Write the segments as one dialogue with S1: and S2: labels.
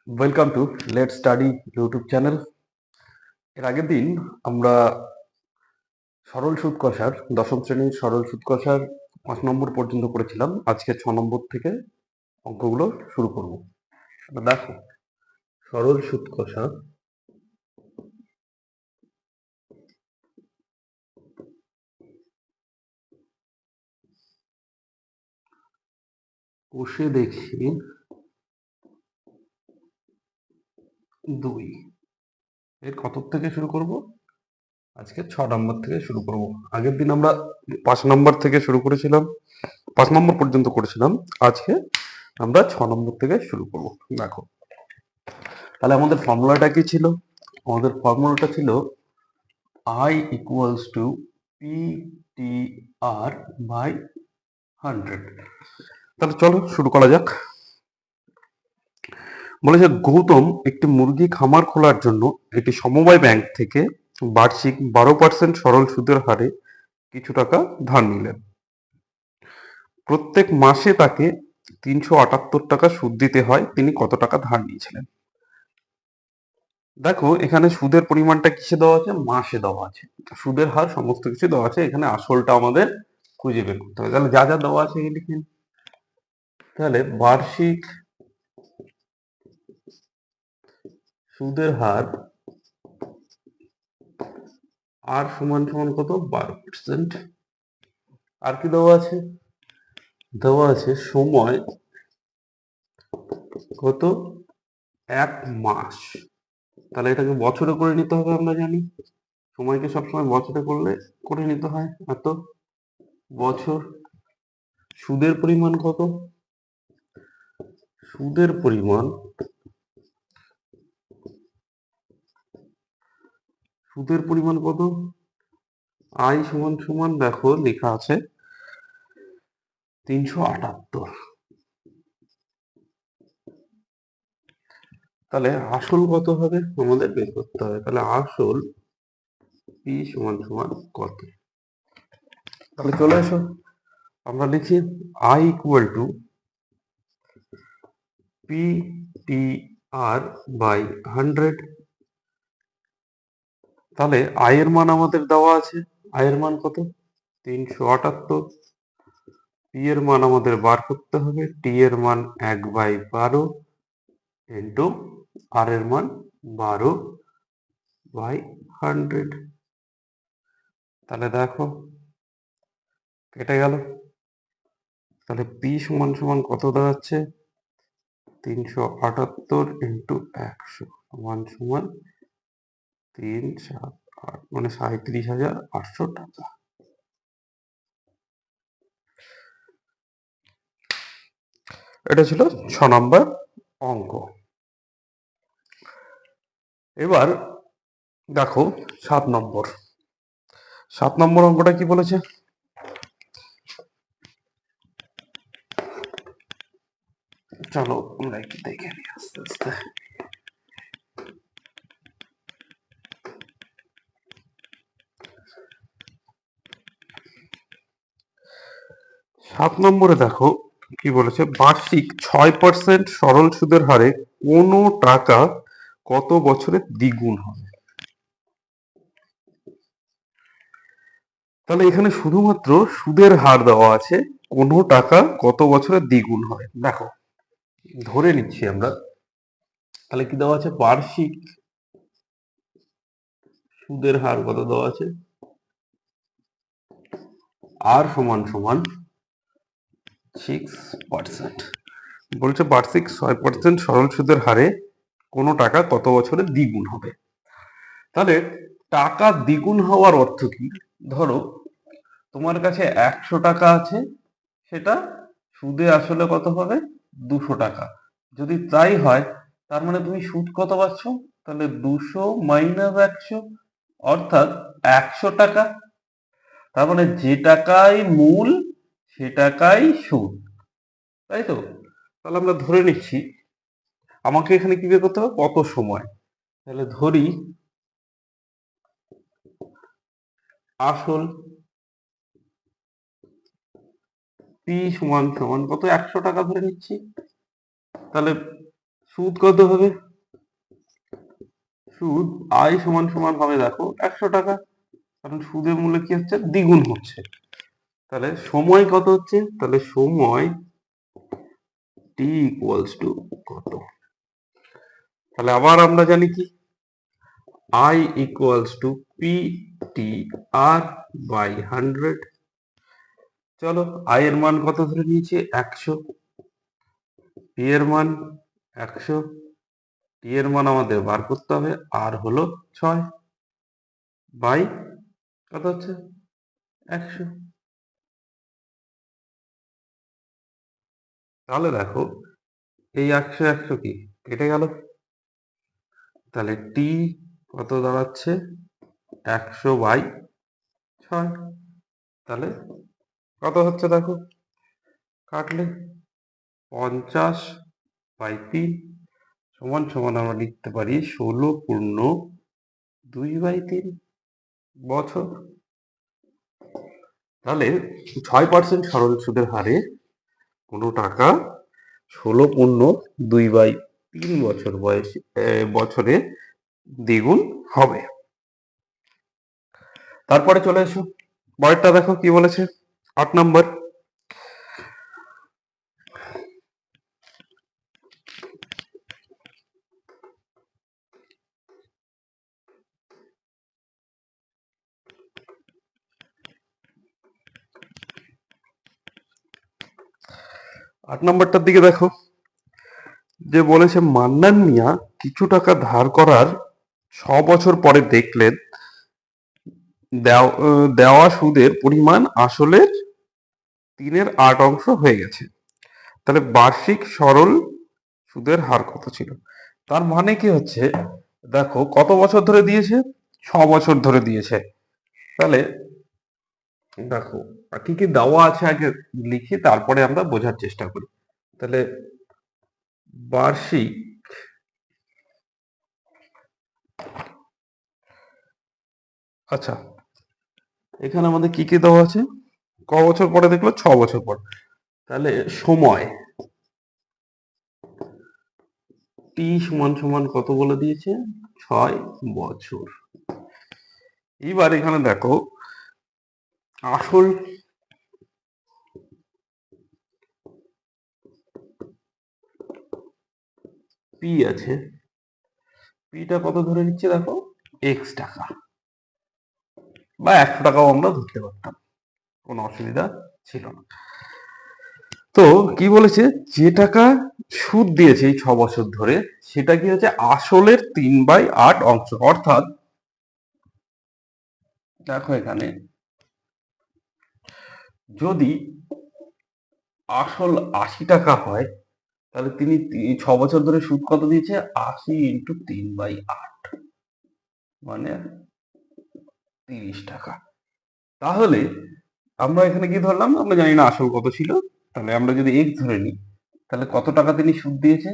S1: Welcome to Let Study YouTube channel. এর আগের দিন আমরা সরল সুদ কষার দশম শ্রেণীর সরল সুদ কষার 5 নম্বর পর্যন্ত করেছিলাম। আজকে 6 নম্বর থেকে অঙ্কগুলো শুরু করব। দেখো, সরল সুদ কষা কষে দেখি 2 এর কত থেকে শুরু করব? আজকে 6 নম্বর থেকে শুরু করব। আগের দিন আমরা 5 নম্বর থেকে শুরু করেছিলাম, 5 নম্বর পর্যন্ত করেছিলাম। আজকে আমরা 6 নম্বর থেকে শুরু করব। দেখো, তাহলে আমাদের ফর্মুলাটা কি ছিল? আমাদের ফর্মুলাটা ছিল I equals to PTR by 100। তাহলে চলো শুরু করা যাক। বলেছে গৌতম একটি মুরগি খামার খোলার জন্য একটি সমবায় ব্যাংক থেকে বার্ষিক 12% সরল সুদের হারে কিছু টাকা ধার নিলেন। প্রত্যেক মাসে তাকে 378 টাকা সুদ দিতে হয়। তিনি কত টাকা ধার নিয়েছিলেন? দেখো, এখানে সুদের পরিমাণটা কিসে দেওয়া আছে? মাসে দেওয়া আছে। সুদের হার সমস্ত কিছু দেওয়া আছে, এখানে আসলটা আমাদের খুঁজে বের করতে হবে। তাহলে যা যা দেওয়া আছে এগুলি লিখে নিই। তাহলে বার্ষিক সুদের হার আর সমান সমান কত? 12%। আর কি দেওয়া আছে? দেওয়া আছে সময় কত? 1 মাস। তাহলে এটাকে বছরে করে নিতে হবে। আমরা জানি সময়কে সবসময় বছরে করে নিতে হয়। এত বছর। সুদের পরিমাণ কত? সুদের পরিমাণ কত? আই সমান সমান দেখো লেখা আছে 378। তাহলে আসল কত হবে আমাদের বের করতে হবে। তাহলে আসল পি সমান সমান কত? তাহলে চলে এসো, আমরা লিখি I equal to P T R by 100। তাহলে আই এর মান আমাদের দেওয়া আছে। আই এর মান কত? 378। পি এর মান আমাদের বার করতে হবে। টি এর মান 1/12 ইন্টু আর এর মান 12/100। তাহলে দেখো কেটে গেল। তাহলে পি সমান সমান কত দাঁড়াচ্ছে? 378 ইন্টু 100 সমান সমান 378, মানে 37,800 টাকা। এটা ছিল 6 নম্বর অঙ্ক। এবার দেখো 7 নম্বর। 7 নম্বর অঙ্কটা কি বলেছে? চলো আমরা একটু দেখে নিই আস্তে আস্তে। 7 নম্বরে দেখো কি বলেছে, বার্ষিক 6% সরল সুদের হারে কোনো টাকা কত বছরে দ্বিগুণ হবে? তাহলে এখানে শুধুমাত্র সুদের হার দেওয়া আছে, কোনো টাকা কত বছরে দ্বিগুণ হয়। দেখো, ধরে নিচ্ছি আমরা, তাহলে কি দেওয়া আছে? বার্ষিক সুদের হার কত দেওয়া আছে? আর সমান সমান 6%। বলছে বার্ষিক 6% সরল সুদের হারে কোনো টাকা কত বছরে দ্বিগুণ হবে। তাহলে টাকা দ্বিগুণ হওয়ার অর্থ কি? ধরো তোমার কাছে 100 টাকা আছে, সেটা সুদে আসলে কত হবে? 200 টাকা। যদি তাই হয়, তার মানে তুমি সুদ কত পাচ্ছ? তাহলে 200 মাইনাস 100, অর্থাৎ 100 টাকা। তার মানে যে টাকায় মূল সে টাকাই সুদ, তাই তো? তাহলে আমরা ধরে নিচ্ছি, আমাকে এখানে কি বের করতে হবে? কত সময়। তাহলে ধরি আসল পি সমান সমান কত? 100 টাকা ধরে নিচ্ছি। তাহলে সুদ কত হবে? সুদ আয় সমান সমান হবে দেখো 100 টাকা, কারণ সুদের মূল্য কি হচ্ছে? দ্বিগুণ হচ্ছে। তাহলে সময় কত হচ্ছে? তাহলে সময় টি ইকুয়ালস টু কত? তাহলে আবার আমরা জানি কি, I equals to P T R by 100। চলো, আই এর মান কত ধরে নিয়েছি? 100। পি এর মান 100, টি এর মান আমাদের বার করতে হবে, আর হলো 6 বাই কত হচ্ছে? 100। তাহলে দেখো এই 100 100 কি কেটে গেল, তাহলে টি কত দাঁড়াচ্ছে? 100/6। তাহলে কত হচ্ছে দেখো, কাটলে 50/3 সমান সমান আমরা লিখতে পারি 16.2/3 বছর। তাহলে 6% সরল সুদের হারে কোনো টাকা 16.2/3 বছর বছরে দ্বিগুণ হবে। তারপরে চলে এসো পরেরটা, দেখো কি বলেছে 8 নম্বর। আট নম্বরটার দিকে দেখো, যে বলেছে মান্নান মিয়া কিছু টাকা ধার করার 6 বছর পরে দেখলেন দেওয়া সুদের পরিমাণ আসলের 3/8 হয়ে গেছে। তাহলে বার্ষিক সরল সুদের হার কত ছিল? তার মানে কি হচ্ছে, দেখো কত বছর ধরে দিয়েছে? 6 বছর ধরে দিয়েছে। তাহলে দেখো কি কি দেওয়া আছে আগে লিখি, তারপরে আমরা বোঝার চেষ্টা করি। তাহলে বার্ষিক, আচ্ছা এখানে আমাদের কি কি দেওয়া আছে? ক বছর পরে দেখলো? 6 বছর পর। তাহলে সময় টি সমান সমান কত বলে দিয়েছে? 6 বছর। এবার এখানে দেখো আসল পি আছে, পিটা কত ধরে নিচ্ছে দেখো? এক্স টাকা, বা 100 টাকাও আমরা ধরতে পারতাম, কোনো অসুবিধা ছিল না। তো কি বলেছে, যে টাকা সুদ দিয়েছে এই 6 বছর ধরে, সেটা কি হচ্ছে? আসলের 3/8 অংশ। অর্থাৎ দেখো এখানে যদি আসল 80 টাকা হয়, তাহলে তিনি 6 বছর ধরে সুদ কত দিয়েছে? 80 × 3/8, মানে 30 টাকা। তাহলে আমরা এখানে কি ধরলাম? আমরা জানি না আসল কত ছিল। তাহলে আমরা যদি এক্স ধরে নিই, তাহলে কত টাকা তিনি সুদ দিয়েছে?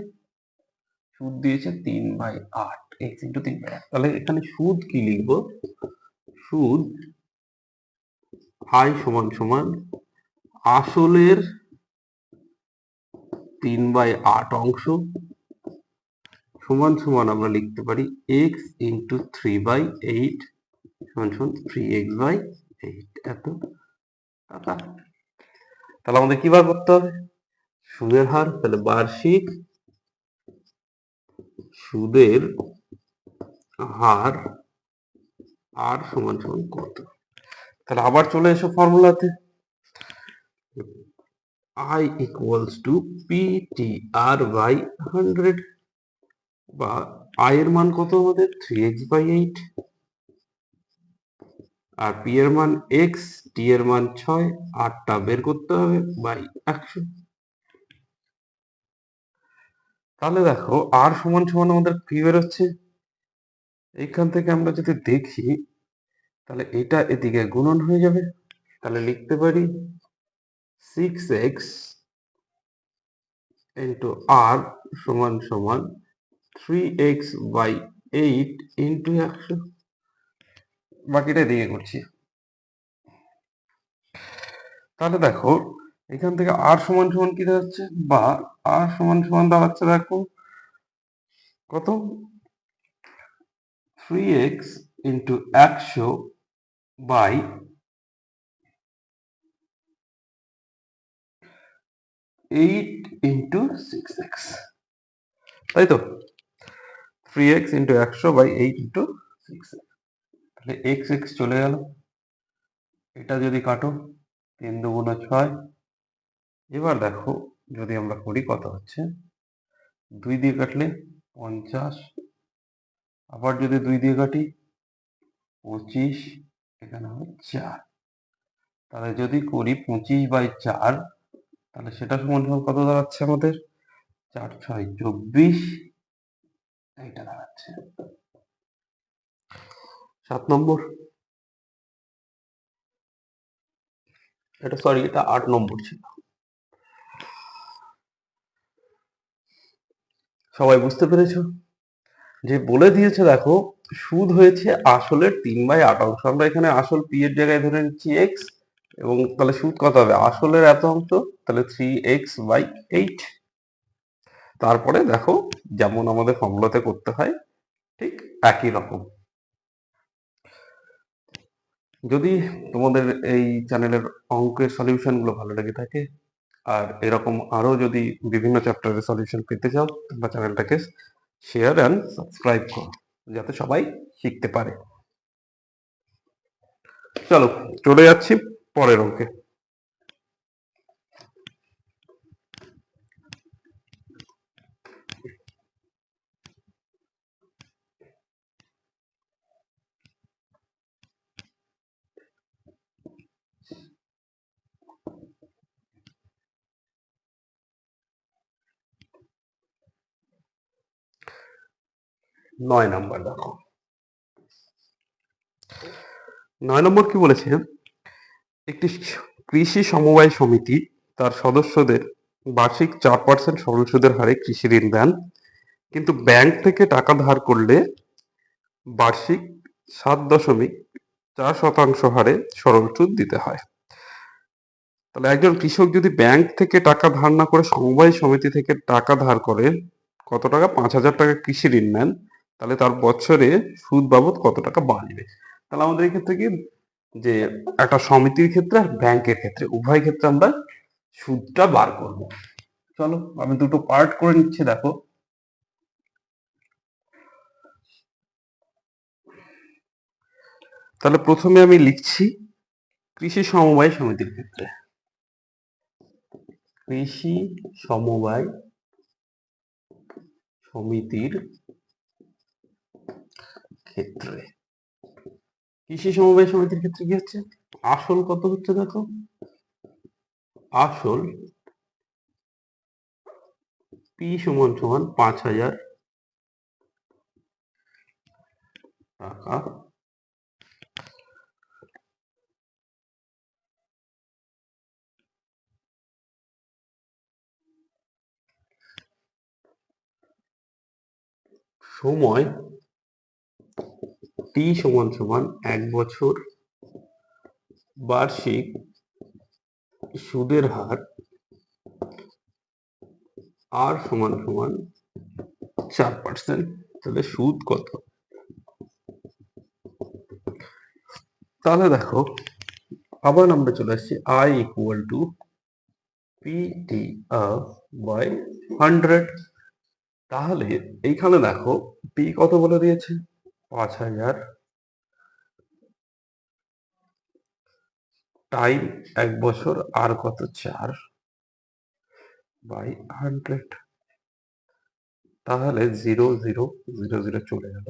S1: সুদ দিয়েছে 3/8, এক্স ইন্টু 3/8। তাহলে এখানে সুদ কি লিখবো? সুদ আই সমান সমান আসলের 3/8 অংশ সমান সমান আমরা লিখতে পারি এক্স ইন্টু 3/8 সমান সমান 3x/8 এত টাকা। তাহলে আমাদের কি বার করতে হবে? সুদের হার। তাহলে বার্ষিক সুদের হার আর সমান সমান কত? তাহলে আবার চলে এসো ফর্মুলাতে, I equals to P T R by 100, বা আই এর মান কত আমাদের? 3x/8, আর পি এর মান এক্স, টি এর মান 6, আটটা বের করতে হবে বাই 100। তাহলে দেখো আর সমান সমান আমাদের কি বেরোচ্ছে? এইখান থেকে আমরা যদি দেখি, তাহলে এটা এদিকে গুণন হয়ে যাবে। তাহলে লিখতে পারি 6x ইন্টু আর সমান সমান 3x/8 ইন্টু 100। বাকিটা এদিকে করছি। তাহলে দেখো এখান থেকে আর সমান সমান কি দাঁড়াচ্ছে, বা আর সমান সমান দাঁড়াচ্ছে দেখো কত? 3x into 100 by 8 into 6x, তাই তো? 3x into 100 by 8 into 6x, তাহলে x চলে গেল। এটা যদি কাটো 3 দুগুণ 6। এবার দেখো যদি আমরা করি কত হচ্ছে, 2 দিয়ে কাটলে 50, আবার যদি 2 দিয়ে কাটি 25, এখানে হবে 4। তাহলে যদি করি 25/4, তাহলে সেটা সমান সমান কত দাঁড়াচ্ছে আমাদের? 4 6 24, এইটা দাঁড়াচ্ছে। 7 নম্বর, এটা সরি, এটা 8 নম্বর ছিল। সবাই বুঝতে পেরেছো? যে বলে দিয়েছে দেখো, সুদ হয়েছে আসলের 3/8 আমরা এখানে আসল পি এর জায়গায় ধরে নিচ্ছি এক্স, এবং তাহলে সুদ কত হবে? আসলের এত অংশ, তাহলে 3x/8। তারপরে দেখো যেমন আমাদের ফর্মুলাতে করতে হয় ঠিক একই রকম। যদি তোমাদের এই চ্যানেলের অঙ্কের সলিউশন গুলো ভালো লেগে থাকে, আর এরকম আরো যদি বিভিন্ন চ্যাপ্টারের সলিউশন পেতে চাও, তোমরা চ্যানেলটাকে শেয়ার অ্যান্ড সাবস্ক্রাইব করো, যাতে সবাই শিখতে পারে। চলো চলে যাচ্ছি পরের অঙ্কে। নয় নাম্বার দেখো, 9 নম্বর কি বলেছে? একটি কৃষি সমবায় সমিতি তার সদস্যদের বার্ষিক 4% সরল সুদের হারে কৃষি ঋণ দেন, কিন্তু ব্যাংক থেকে টাকা ধার করলে বার্ষিক 7.4% হারে সরল সুদ দিতে হয়। তাহলে একজন কৃষক যদি ব্যাংক থেকে টাকা ধার না করে সমবায় সমিতি থেকে টাকা ধার করে কত টাকা? 5,000 টাকা কৃষি ঋণ নেন, তাহলে তার বছরে সুদ বাবদ কত টাকা বাড়বে? তাহলে আমাদের এই ক্ষেত্রে কি, যে একটা সমিতির ক্ষেত্রে আর ব্যাংকের ক্ষেত্রে উভয় ক্ষেত্রে আমরা সুদটা বার করব। চলো আমি দুটো পার্ট করে নিচ্ছি, দেখো। তাহলে প্রথমে আমি লিখছি কৃষি সমবায় সমিতির ক্ষেত্রে, কৃষি সমবায় সমিতির ক্ষেত্রে, কৃষি সমবায় সমিতির ক্ষেত্রে কি হচ্ছে? আসল কত হচ্ছে দেখো, আসল পি সমান সমান 5,000 টাকা, সময় টি সমান সমান 1 বছর, বার্ষিক সুদের হার আর সমান সমান 4%। তাহলে সুদ কত? তাহলে দেখো আবার আমরা চলে আসছি I ইকুয়াল টু PTR/100। তাহলে এইখানে দেখো পি কত বলে দিয়েছে? 5,000 টাইম 1 বছর আর কত? 4/100। তাহলে 0 0 0 0 চলে গেল,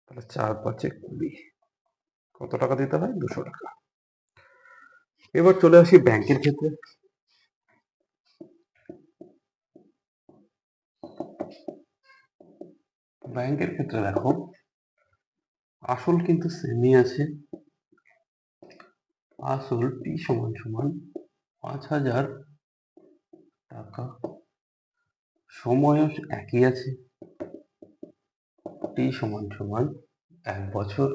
S1: তাহলে 4×5 = 20। কত টাকা দিতে হয়? 200 টাকা। এবার চলে আসি ব্যাংকের ক্ষেত্রে। ব্যাংকের ক্ষেত্রে দেখো আসল কিন্তু সেমই আছে, আসল টি সমান সমান 5,000 টাকা, সময়ও একই আছে, টি সমান সমান 1 বছর,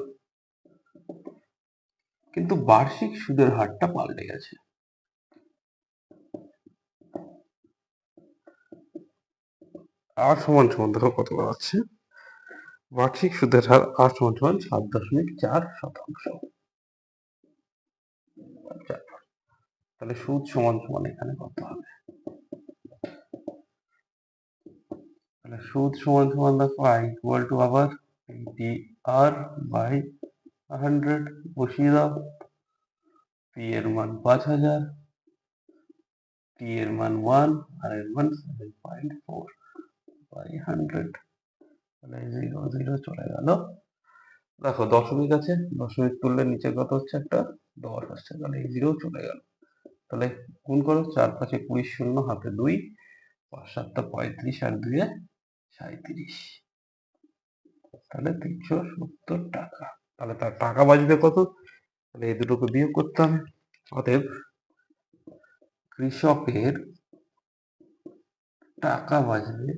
S1: কিন্তু বার্ষিক সুদের হারটা পাল্টে গেছে। আর সমান সমান দেখো কত দাঁড়াচ্ছে, বার্ষিক সুদের হার আর সমান সমান 7.4%। আচ্ছা, তাহলে সুদ সমান সমান এখানে কত হবে? তাহলে সুদ সমান সমান দেখো আই ইকুয়াল টু আবার টি আর বাই 100 বসিয়ে দাও। পি এর মান 5000, টি এর মান 1 আর এর মান 7.4 বাই 100। তাহলে 0 0 চলে গেল। দেখো দশমিক আছে, দশমিক তুললে নিচে কত হচ্ছে, একটা 10 আসছে, তাহলে এই 0 চলে গেল। তাহলে গুণ করো, 4 5 20, শূন্য হাতে 2, 5 7 35 আর 2 37, তাহলে 370 টাকা। তাহলে তার টাকা বাঁচবে কত? তাহলে এই দুটোকে বিয়োগ করতে হবে। অতএব কৃষকের টাকা বাঁচবে,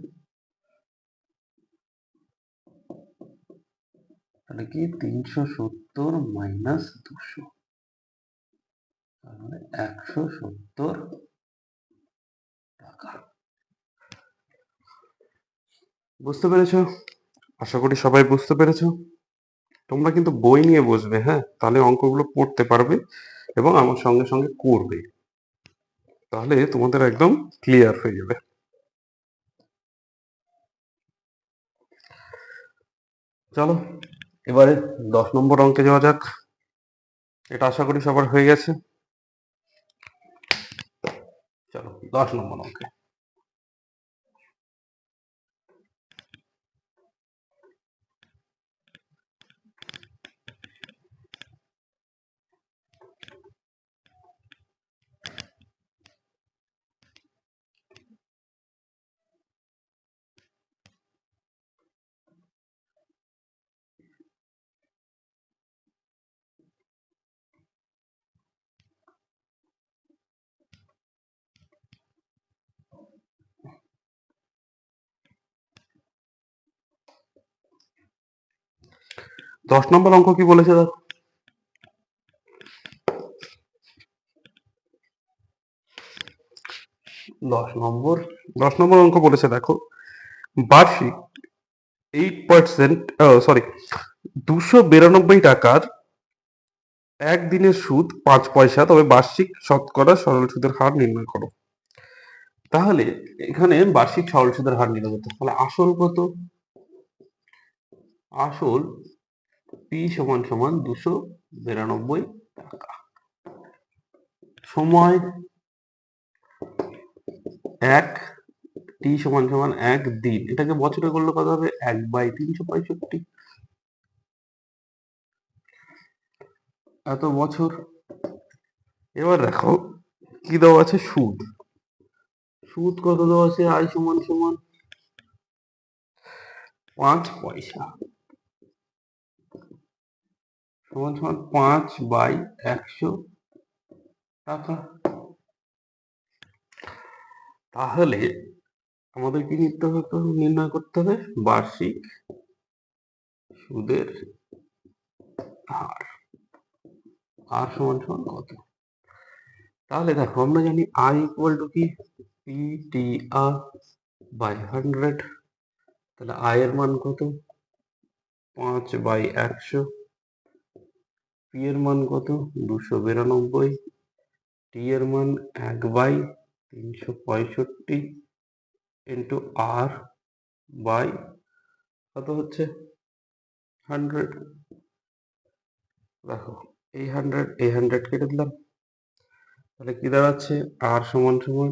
S1: তাহলে কি 370 মাইনাস 200, তাহলে 170 টাকা। বুঝতে পেরেছো? আশা করি সবাই বুঝতে পেরেছো। তোমরা কিন্তু বই নিয়ে বসবে, হ্যাঁ, তাহলে অঙ্কগুলো পড়তে পারবে এবং আমার সঙ্গে সঙ্গে করবে, তাহলে তোমাদের একদম ক্লিয়ার হয়ে যাবে। চলো এবারে 10 নম্বর অঙ্কে যাওয়া যাক। এটা আশা করি সবার হয়ে গেছে। চলো 10 নম্বর অঙ্কে। দশ নম্বর অঙ্ক কি বলেছে দেখো। 10 নম্বর অঙ্ক বলেছে দেখো, বার্ষিক 8%, সরি, 292 টাকার একদিনের সুদ 5 পয়সা, তবে বার্ষিক শতকরা সরল সুদের হার নির্ণয় করো। তাহলে এখানে বার্ষিক সরল সুদের হার নির্ণয় করতে, তাহলে আসল কত? আসল পি সমান সমান 292 টাকা, সময় 1, টি সমান সমান 1 দিন, এটাকে বছরে করলে কত হবে? 1/365, এত বছর। এবার দেখো কি দেওয়া আছে, সুদ। সুদ কত দেওয়া আছে? আই সমান সমান 5 পয়সা, সমান সমান 5/100 টাকা। তাহলে আমাদের কি নিতে হবে, নির্ণয় করতে হবে বার্ষিক সুদের হার, আর সমান সমান কত? তাহলে দেখো আমরা জানি আই ইকুয়াল টু কি, পি টি আর বাই 100। তাহলে আই এর মান কত? 5/100। পি এর মান কত? 292। টি এর মান 1/365 ইন্টু আর বাই কত হচ্ছে 100। দেখো এই 100 এই 100 কেটে দিলাম, তাহলে কি দাঁড়াচ্ছে? আর সমান সমান,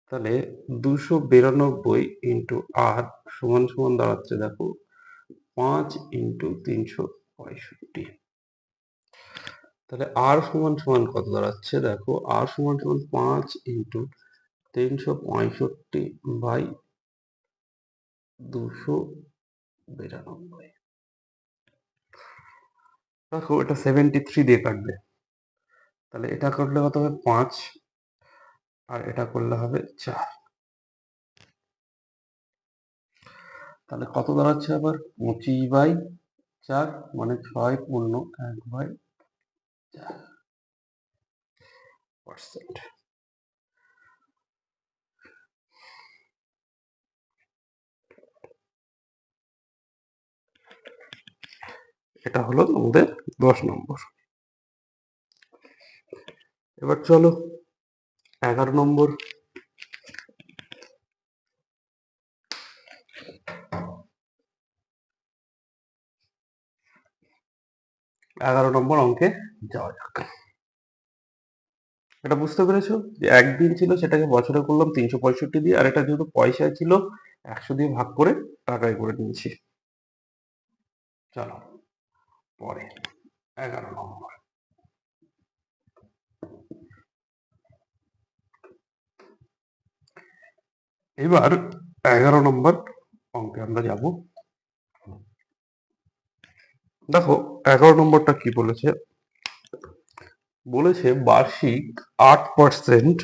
S1: তাহলে 292 ইন্টু আর সমান সমান দাঁড়াচ্ছে দেখো 5 ইন্টু 365। তাহলে আর সমান সমান কত দাঁড়াচ্ছে দেখো, আর সমান সমান 5 ইন্টু 365 বাই 292। দেখো এটা 73 দিয়ে কাটবে, তাহলে এটা করলে কত হবে? 5, আর এটা করলে হবে 4। তাহলে কত দাঁড়াচ্ছে আবার? 25/4, মানে 6/1/4%। এটা হলো আমাদের 10 নম্বর। এবার চলো 11 নম্বর। 11 নম্বর অঙ্কে যাওয়া যাক। এটা বুঝতে পেরেছো যে একদিন ছিল সেটাকে বছরে করলাম 365 দিয়ে, আর এটা যেহেতু পয়সায় ছিল 100 দিয়ে ভাগ করে টাকায় করে নিয়েছি। চলো পরে 11 নম্বর। এবার 11 নম্বর অঙ্কে আমরা যাব। দেখো 11 নম্বরটা কি বলেছে, বলেছে বার্ষিক 8%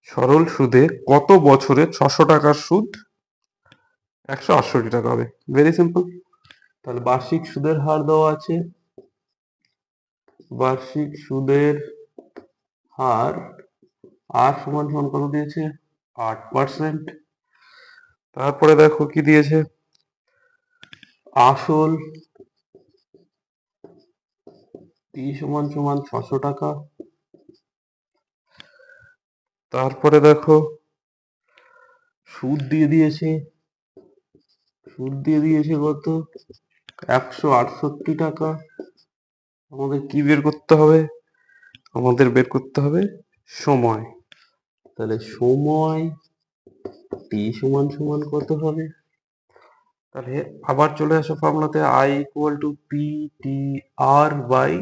S1: সরল সুদে কত বছরে 600 টাকার সুদ 168 টাকা হবে। Very simple. তাহলে বার্ষিক সুদের হার দেওয়া আছে, বার্ষিক সুদের হার আর সমান সমান কত দিয়েছে 8%। তারপরে দেখো কি দিয়েছে, আসল টি সমান সমান 600 টাকা। তারপরে দেখো সুদ দিয়ে দিয়েছে, সুদ দিয়ে দিয়েছে কত 168 টাকা। আমাদের কি বের করতে হবে, আমাদের বের করতে হবে সময়। তাহলে সময় টি সমান সমান কত হবে, তাহলে আবার চলে আসো ফর্মুলাতে, I equal to P T R by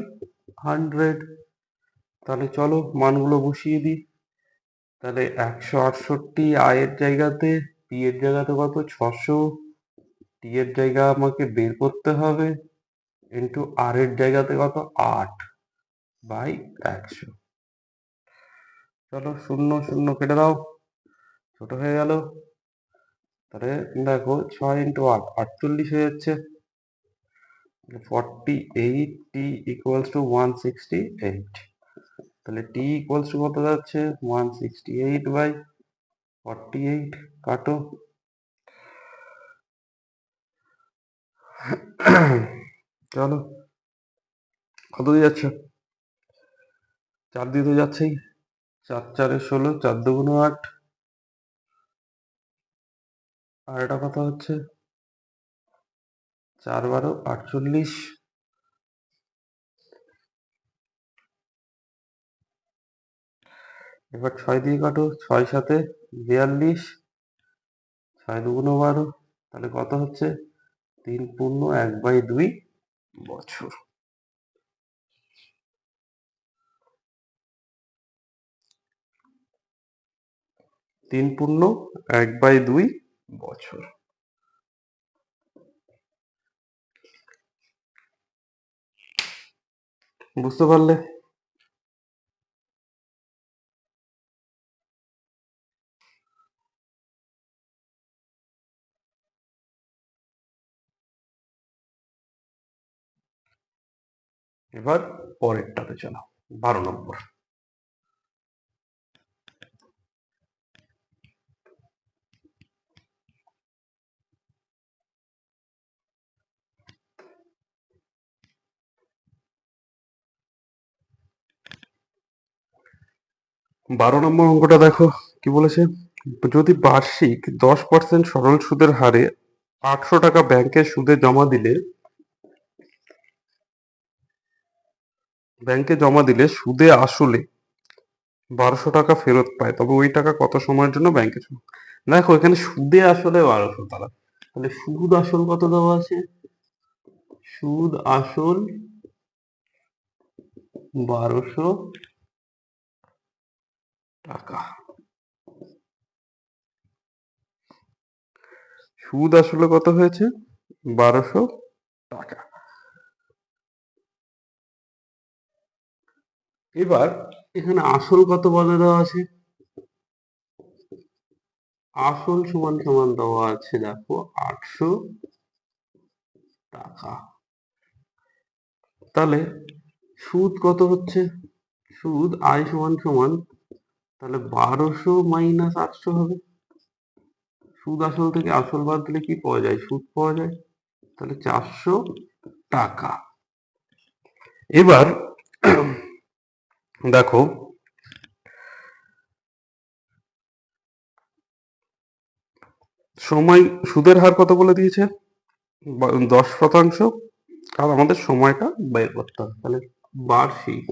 S1: 100। তাহলে চলো মানগুলো বসিয়ে দিই। তাহলে 168 আই এর জায়গাতে, পি এর জায়গাতে কত 600, টি এর জায়গা আমাকে বের করতে হবে, ইন্টু আর এর জায়গাতে কত 8 বাই 100। চলো শূন্য শূন্য কেটে দাও, ছোট হয়ে গেল। তাহলে দেখো 6 ইন্টু 8 48 হয়ে যাচ্ছে। 48 টি ইকুয়ালস টু 168। তাহলে টি ইকুয়ালস টু কত যাচ্ছে 168 বাই 48। কাটো। চলো কত দিয়ে যাচ্ছে, 4 দিয়ে তো যাচ্ছেই, 4 4 16, 4 2 8, আর এটা কত হচ্ছে 4 12 48। এবার 6 দিয়ে কাটো, 6 7 42, 6 2 12, তাহলে কত হচ্ছে 3 পূর্ণ 1/2 বছর। 3 পূর্ণ 1/2 বছর। বুঝতে পারলে? এবার পরেরটাতে চলো 12 নম্বর। 12 নম্বর অঙ্কটা দেখো কি বলেছে, যদি বার্ষিক 10% সরল সুদের হারে 800 টাকা ব্যাংকে সুদে জমা দিলে, ব্যাংকে জমা দিলে সুদে আসলে 1200 টাকা ফেরত পায়, তবে ওই টাকা কত সময়ের জন্য ব্যাংকে জমা। দেখো এখানে সুদে আসলে 1200 টাকা, তাহলে সুদ আসল কত দেওয়া আছে, সুদ আসল 1200 টাকা। সুদ আসলে কত হয়েছে 1200 টাকা। এবার এখানে আসল কত বলে দেওয়া আছে, আসল সমান সমান দেওয়া আছে দেখো 800 টাকা। তাহলে সুদ কত হচ্ছে, সুদ আয় সমান সমান, তাহলে 1200 মাইনাস 800 হবে। সুদ আসল থেকে আসল বাদ দিলে কি পাওয়া যায়, সুদ পাওয়া যায়। তাহলে 400 টাকা। এবার দেখো সময় সুদের হার কত বলে দিয়েছে, 10%। আর আমাদের সময়টা বের করতে হবে, তাহলে বার্ষিক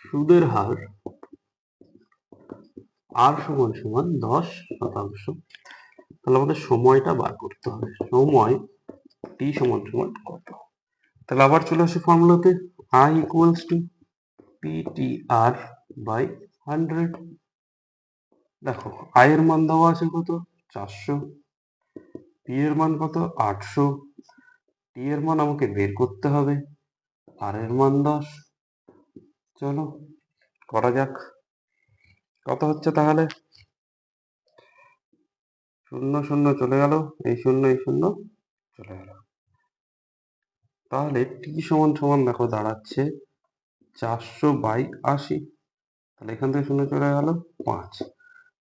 S1: সুদের হার আর সমান সমান 10%। তাহলে আমাদের সময়টা বার করতে হবে, সময় টি সমান সমান কত। তাহলে আবার চলে আসি ফর্মুলাতে, I equals to PTR by 100। দেখো আই এর মান দেওয়া আছে কত 400, পি এর মান কত 800, টি এর মান আমাকে বের করতে হবে, আর এর মান 10। চলো করা যাক, কত হচ্ছে তাহলে, শূন্য শূন্য চলে গেল, এই শূন্য এই শূন্য চলে গেল। তাহলে টি সমান সমান দেখো দাঁড়াচ্ছে 400/80। তাহলে এখান থেকে শূন্য চলে গেল 5,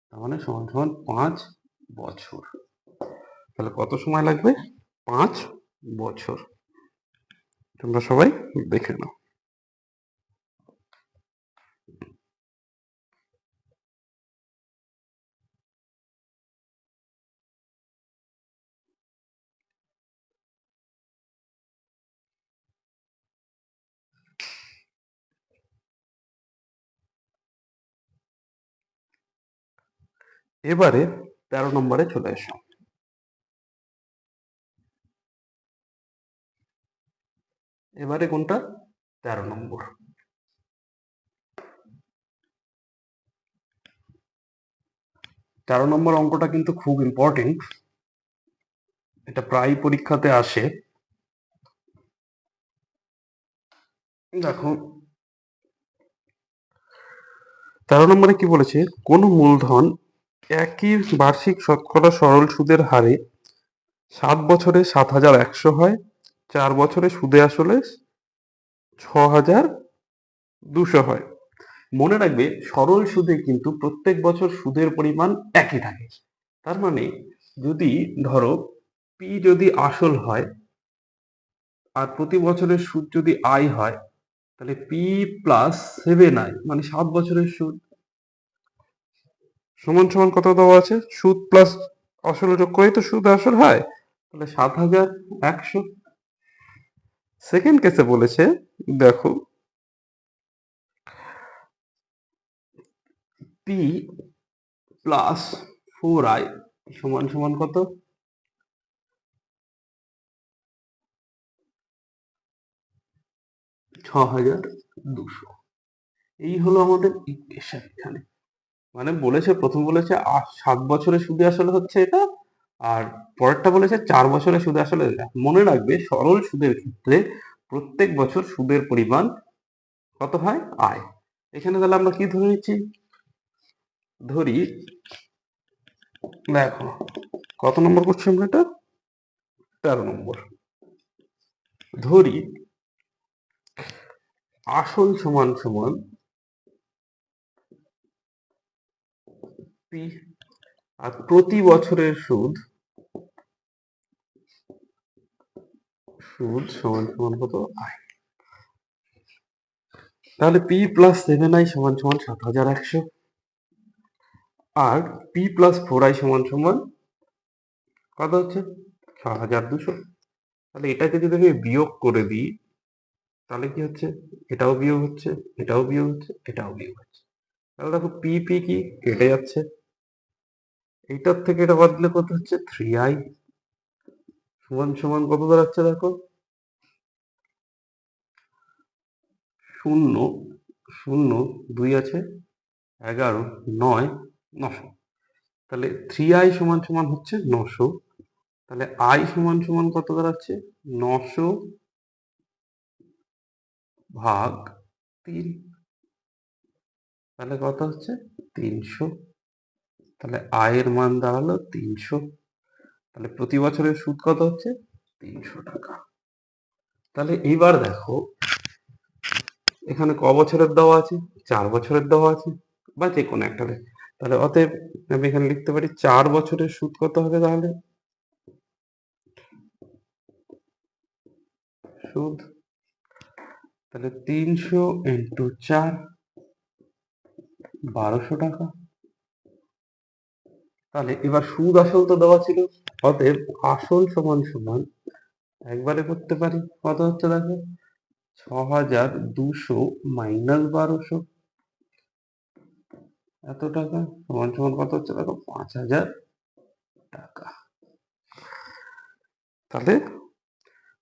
S1: তার মানে সমান সমান 5 বছর। তাহলে কত সময় লাগবে, 5 বছর। তোমরা সবাই দেখে নাও। এবারে 13 নম্বরে চলে এসো। এবারে কোনটা, 13 নম্বর। 13 নম্বর অঙ্কটা কিন্তু খুব ইম্পর্টেন্ট, এটা প্রায় পরীক্ষাতে আসে। দেখো 13 নম্বরে কি বলেছে, কোন মূলধন একই বার্ষিক শতকরা সরল সুদের হারে 7 বছরে 7,100 হয়, 4 বছরে সুদে আসলে 6,200 হয়। মনে রাখবে সরল সুদে কিন্তু প্রত্যেক বছর সুদের পরিমাণ একই থাকে। তার মানে যদি ধরো পি যদি আসল হয় আর প্রতি বছরের সুদ যদি আই হয়, তাহলে পি প্লাস 7i মানে 7 বছরের সুদ সমান সমান কত দেওয়া আছে, সুদ প্লাস আসল যোগ করেই তো সুদ আসল হয়, তাহলে 7,100। সেকেন্ড কেসে বলেছে, দেখো পি প্লাস 4i সমান সমান কত, 6,200। এই হলো আমাদের ইকুয়েশন এখানে। মানে বলেছে, প্রথম বলেছে 7 বছরে সুদে আসলে হচ্ছে এটা, আর পরেরটা বলেছে 4 বছরে সুদে আসলে এটা। মনে রাখবে সরল সুদের ক্ষেত্রে প্রত্যেক বছর সুদের পরিমাণ কত হয়, আয়। এখানে তাহলে আমরা কি ধরে নিচ্ছি, ধরি দেখো কত নম্বর করছি আমরা এটা, 13 নম্বর। ধরি আসল সমান সমান পি, আর প্রতি বছরের সুদ সুদ সমান সমান কত, আয়। তাহলে পি প্লাস 7i সমান সমান 7,100, আর পি প্লাস 4i সমান সমান কত হচ্ছে, 6,200। তাহলে এটাকে যদি আমি বিয়োগ করে দিই, তাহলে কি হচ্ছে, এটাও বিয়োগ হচ্ছে, এটাও বিয়োগ হচ্ছে, এটাও বিয়োগ হচ্ছে। তাহলে দেখো পি পি কি কেটে যাচ্ছে, এইটার থেকে এটা বাদ দিলে কত হচ্ছে, 3i সমান সমান কত দাঁড়াচ্ছে দেখো, 0 0 2 আছে, 11 9 900। তাহলে 3i সমান সমান হচ্ছে 900। তাহলে আই সমান সমান কত দাঁড়াচ্ছে, 900/3। তাহলে কত হচ্ছে, 300। তাহলে আয়ের মান দাঁড়ালো 300। তাহলে প্রতি বছরের সুদ কত হচ্ছে, 300 টাকা। তাহলে এইবার দেখো এখানে ক বছরের দেওয়া আছে, 4 বছরের দেওয়া আছে, বা যে কোনো একটা। তাহলে অতএব আমি এখানে লিখতে পারি 4 বছরের সুদ কত হবে, তাহলে সুদ তাহলে 300 × 4, 1200 টাকা। তাহলে এবার সুদ আসল তো দেওয়া ছিল, অতএব আসল সমান সমান একবারে করতে পারি। কত হচ্ছে দেখো, 6200 মাইনাস 1200 এত টাকা সমান সমান কত হচ্ছে দেখো, 5000 টাকা। তাহলে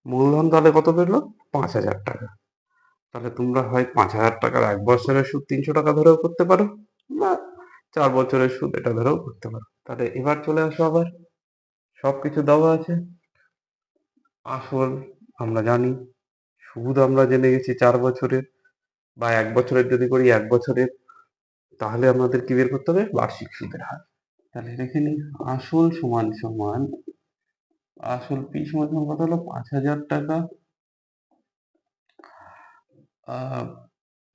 S1: মূলধন তাহলে কত বেরোলো, 5000 টাকা। তাহলে তোমরা হয় 5000 টাকার 1 বছরের সুদ 300 টাকা ধরেও করতে পারো, বা 4 বছরের সুদ এটা ধরেও করতে পারো। তাহলে এবার চলে আসো, আবার সবকিছু দেওয়া আছে। আসল আমরা জানি, সুদ আমরা জেনে গেছি 4 বছরের, বা 1 বছরের যদি করি 1 বছরের, তাহলে আমাদের কি বের করতে হবে, বার্ষিক সুদের হার। তাহলে দেখে নিই, আসল সমান সমান, আসল পি সমান সমান কত হলো, 5000 টাকা,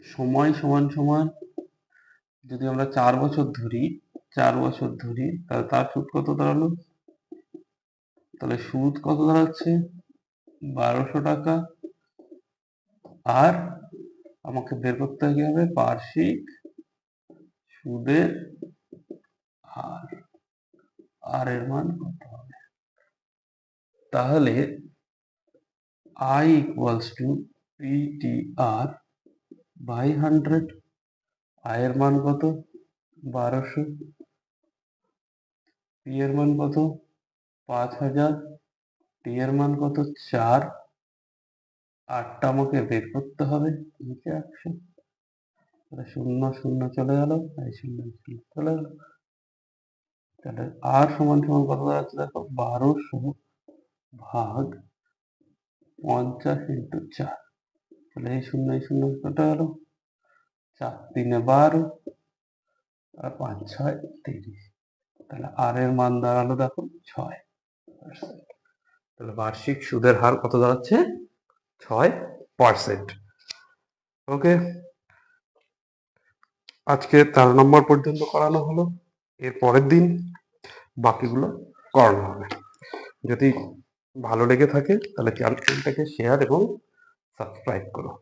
S1: সময় সমান সমান, যদি আমরা 4 বছর ধরি, 4 বছর ধরি, তাহলে তার সুদ কত দাঁড়ালো, তাহলে সুদ কত দাঁড়াচ্ছে, 1200 টাকা। আর আমাকে বের করতে হবে বার্ষিক সুদের হার, আর এর মান কত হবে। তাহলে I equals to PTR by 100। আয়ের মান কত, 1200, পি এর মান কত, 5000, টি এর মান কত, 4, আটটা আমাকে বের করতে হবে, নিচে 100। তাহলে 0 0 চলে গেল, 0 0 চলে গেল। তাহলে আর সমান সমান কত দাঁড়াচ্ছে দেখো, 1200 ভাগ 50 × 4। তাহলে এই 0 কেটে গেল, 4 3 12, আর 5 6 30। তাহলে আর এর মান দাঁড়ালো দেখো 6%। তাহলে বার্ষিক সুদের হার কত দাঁড়াচ্ছে, 6%। ওকে, আজকে 13 নম্বর পর্যন্ত করানো হলো। এর পরের দিন বাকিগুলো করানো হবে। যদি ভালো লেগে থাকে তাহলে চ্যানেলটাকে শেয়ার এবং সাবস্ক্রাইব করো।